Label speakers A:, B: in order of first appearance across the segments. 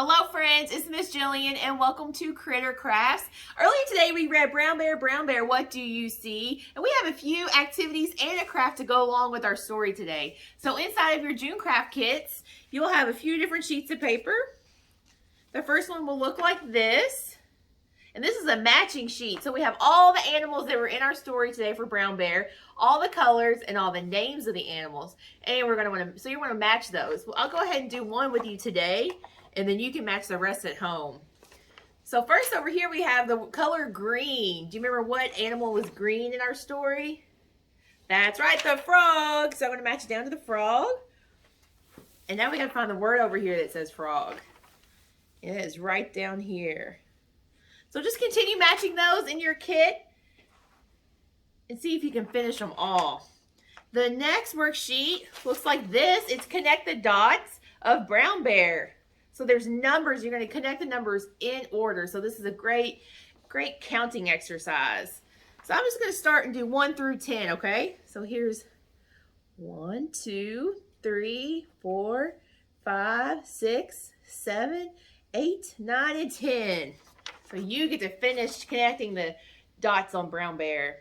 A: Hello friends, it's Miss Jillian and welcome to Critter Crafts. Earlier today we read Brown Bear, what do you see? And we have a few activities and a craft to go along with our story today. So inside of your June craft kits, you'll have a few different sheets of paper. The first one will look like this. And this is a matching sheet. So we have all the animals that were in our story today for Brown Bear, all the colors and all the names of the animals. And you're going to match those. Well, I'll go ahead and do one with you today, and then you can match the rest at home. So first over here we have the color green. Do you remember what animal was green in our story? That's right, the frog. So I'm going to match it down to the frog. And now we got to find the word over here that says frog. It is right down here. So just continue matching those in your kit and see if you can finish them all. The next worksheet looks like this. It's connect the dots of Brown Bear. So there's numbers. You're going to connect the numbers in order. So this is a great counting exercise. So I'm just going to start and do 1 through 10, okay? So here's 1, 2, 3, 4, 5, 6, 7, 8, 9, and 10. So you get to finish connecting the dots on Brown Bear.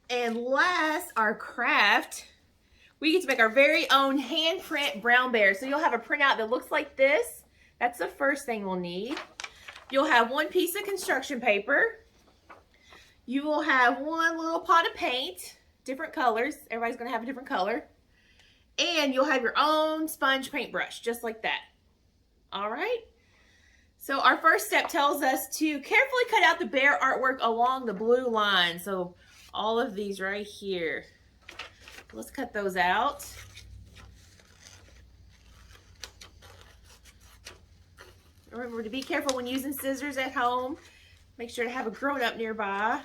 A: And last, our craft, we get to make our very own handprint Brown Bear. So you'll have a printout that looks like this. That's the first thing we'll need. You'll have one piece of construction paper. You will have one little pot of paint, different colors. Everybody's going to have a different color. And you'll have your own sponge paintbrush, just like that. All right? So our first step tells us to carefully cut out the bear artwork along the blue line. So all of these right here. Let's cut those out. Remember to be careful when using scissors at home. Make sure to have a grown-up nearby.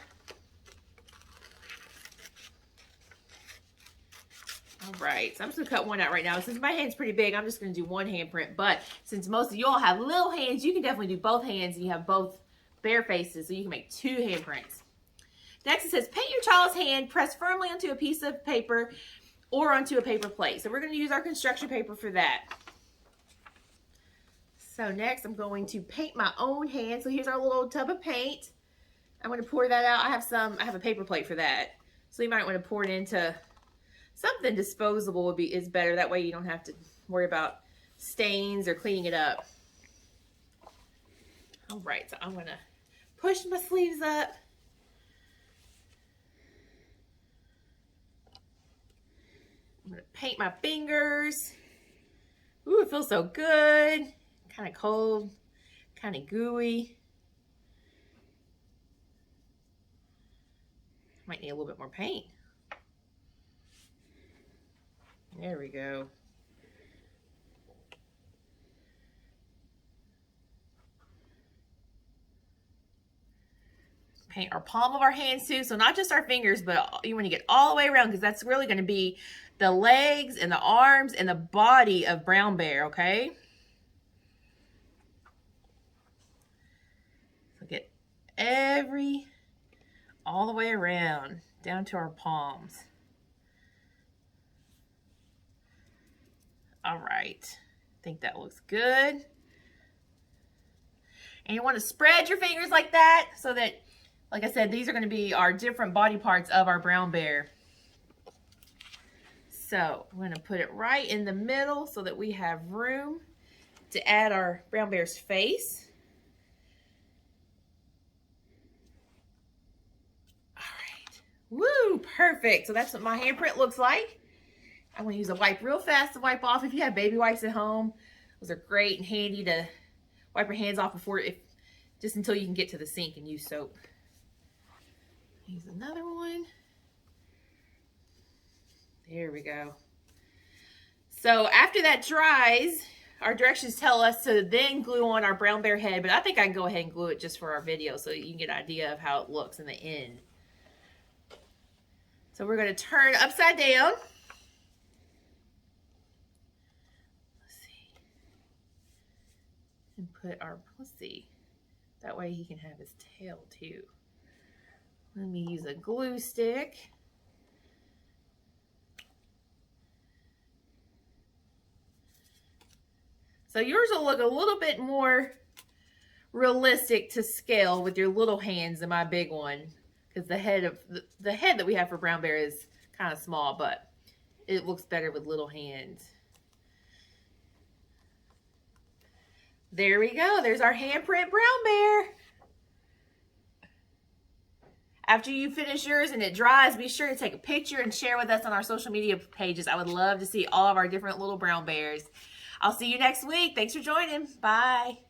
A: All right, so I'm just gonna cut one out right now. Since my hand's pretty big, I'm just gonna do one handprint. But since most of y'all have little hands, you can definitely do both hands and you have both bear faces, so you can make 2 handprints. Next it says, paint your child's hand, press firmly onto a piece of paper or onto a paper plate. So we're gonna use our construction paper for that. So next I'm going to paint my own hand. So here's our little tub of paint. I'm gonna pour that out. I have a paper plate for that. So you might wanna pour it into something disposable is better. That way you don't have to worry about stains or cleaning it up. All right, so I'm gonna push my sleeves up. I'm gonna paint my fingers. Ooh, it feels so good. Kind of cold, kind of gooey. Might need a little bit more paint. There we go. Paint our palm of our hands too. So not just our fingers, but you want to get all the way around because that's really going to be the legs and the arms and the body of Brown Bear, okay? So get all the way around down to our palms. All right, I think that looks good. And you want to spread your fingers like that so that, like I said, these are going to be our different body parts of our Brown Bear. So I'm going to put it right in the middle so that we have room to add our Brown Bear's face. All right, woo, perfect. So that's what my handprint looks like. I'm going to use a wipe real fast to wipe off. If you have baby wipes at home, those are great and handy to wipe your hands off just until you can get to the sink and use soap. Use another one. There we go. So after that dries, our directions tell us to then glue on our Brown Bear head, but I think I can go ahead and glue it just for our video so you can get an idea of how it looks in the end. So we're going to turn upside down. And put our, let's see, that way he can have his tail too. Let me use a glue stick. So yours will look a little bit more realistic to scale with your little hands than my big one, because the head that we have for Brown Bear is kind of small, but it looks better with little hands. There we go. There's our handprint Brown Bear. After you finish yours and it dries, be sure to take a picture and share with us on our social media pages. I would love to see all of our different little brown bears. I'll see you next week. Thanks for joining. Bye.